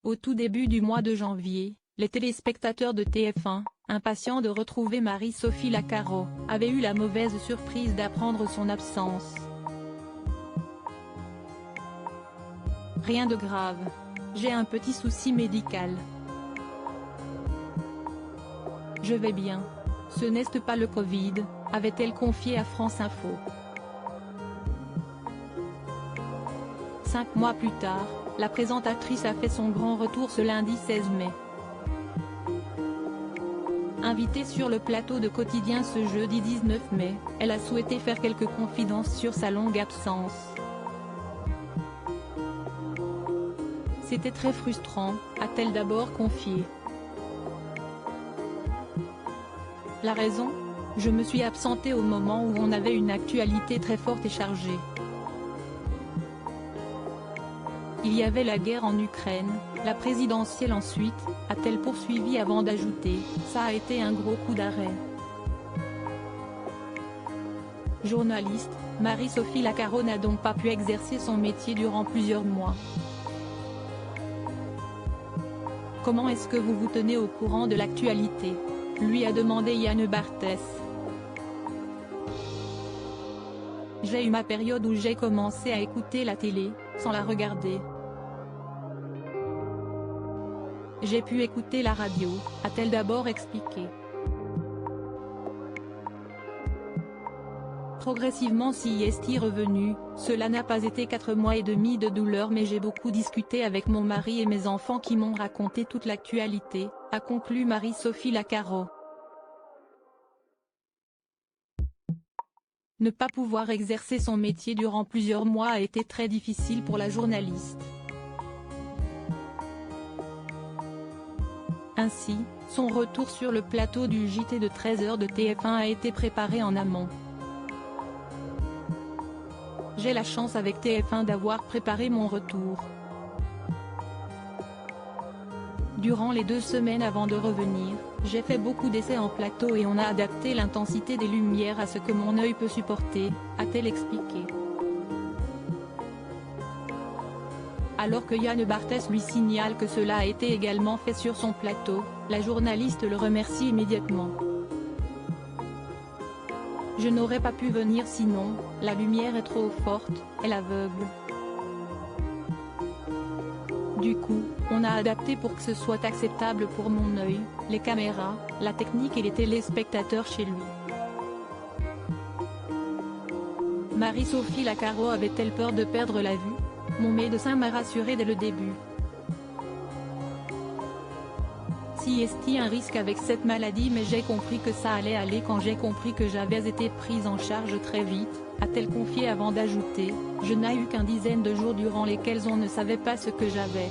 Au tout début du mois de janvier, les téléspectateurs de TF1, impatients de retrouver Marie-Sophie Lacaro, avaient eu la mauvaise surprise d'apprendre son absence. Rien de grave. J'ai un petit souci médical. Je vais bien. Ce n'est pas le Covid, avait-elle confié à France Info. 5 mois plus tard, la présentatrice a fait son grand retour ce lundi 16 mai. Invitée sur le plateau de Quotidien ce jeudi 19 mai, elle a souhaité faire quelques confidences sur sa longue absence. C'était très frustrant, a-t-elle d'abord confié. La raison ? Je me suis absentée au moment où on avait une actualité très forte et chargée. Il y avait la guerre en Ukraine, la présidentielle ensuite, a-t-elle poursuivi avant d'ajouter, ça a été un gros coup d'arrêt. Journaliste, Marie-Sophie Lacaro n'a donc pas pu exercer son métier durant plusieurs mois. Comment est-ce que vous vous tenez au courant de l'actualité ? Lui a demandé Yann Barthès. J'ai eu ma période où j'ai commencé à écouter la télé, sans la regarder. J'ai pu écouter la radio, a-t-elle d'abord expliqué. Progressivement si est revenu, cela n'a pas été 4 mois et demi de douleur mais j'ai beaucoup discuté avec mon mari et mes enfants qui m'ont raconté toute l'actualité, a conclu Marie-Sophie Lacaro. Ne pas pouvoir exercer son métier durant plusieurs mois a été très difficile pour la journaliste. Ainsi, son retour sur le plateau du JT de 13h de TF1 a été préparé en amont. J'ai la chance avec TF1 d'avoir préparé mon retour. Durant les 2 semaines avant de revenir, j'ai fait beaucoup d'essais en plateau et on a adapté l'intensité des lumières à ce que mon œil peut supporter, a-t-elle expliqué. Alors que Yann Barthès lui signale que cela a été également fait sur son plateau, la journaliste le remercie immédiatement. Je n'aurais pas pu venir sinon, la lumière est trop forte, elle aveugle. Du coup, on a adapté pour que ce soit acceptable pour mon œil, les caméras, la technique et les téléspectateurs chez lui. Marie-Sophie Lacaro avait-elle peur de perdre la vue ? Mon médecin m'a rassuré dès le début. Si est un risque avec cette maladie mais j'ai compris que ça allait aller quand j'ai compris que j'avais été prise en charge très vite, a-t-elle confié avant d'ajouter, je n'ai eu qu'une dizaine de jours durant lesquels on ne savait pas ce que j'avais.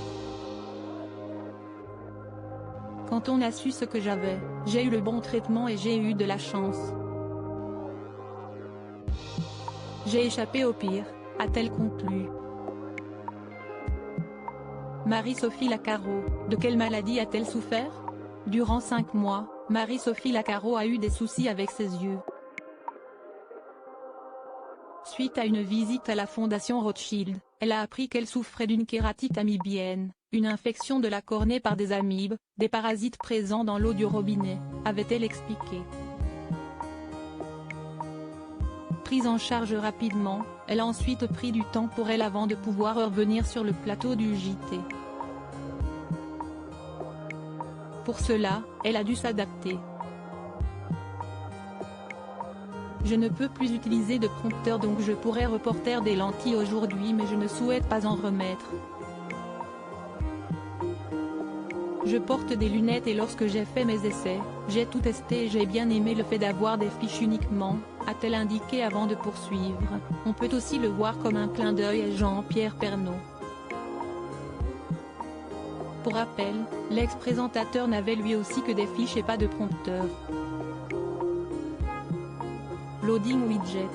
Quand on a su ce que j'avais, j'ai eu le bon traitement et j'ai eu de la chance. J'ai échappé au pire, a-t-elle conclu. Marie-Sophie Lacaro, de quelle maladie a-t-elle souffert ? Durant 5 mois, Marie-Sophie Lacaro a eu des soucis avec ses yeux. Suite à une visite à la Fondation Rothschild, elle a appris qu'elle souffrait d'une kératite amibienne, une infection de la cornée par des amibes, des parasites présents dans l'eau du robinet, avait-elle expliqué. Prise en charge rapidement, elle a ensuite pris du temps pour elle avant de pouvoir revenir sur le plateau du JT. Pour cela, elle a dû s'adapter. Je ne peux plus utiliser de prompteur donc je pourrais reporter des lentilles aujourd'hui mais je ne souhaite pas en remettre. Je porte des lunettes et lorsque j'ai fait mes essais, j'ai tout testé et j'ai bien aimé le fait d'avoir des fiches uniquement, a-t-elle indiqué avant de poursuivre. On peut aussi le voir comme un clin d'œil à Jean-Pierre Pernaut. Pour rappel, l'ex-présentateur n'avait lui aussi que des fiches et pas de prompteur. Loading widget.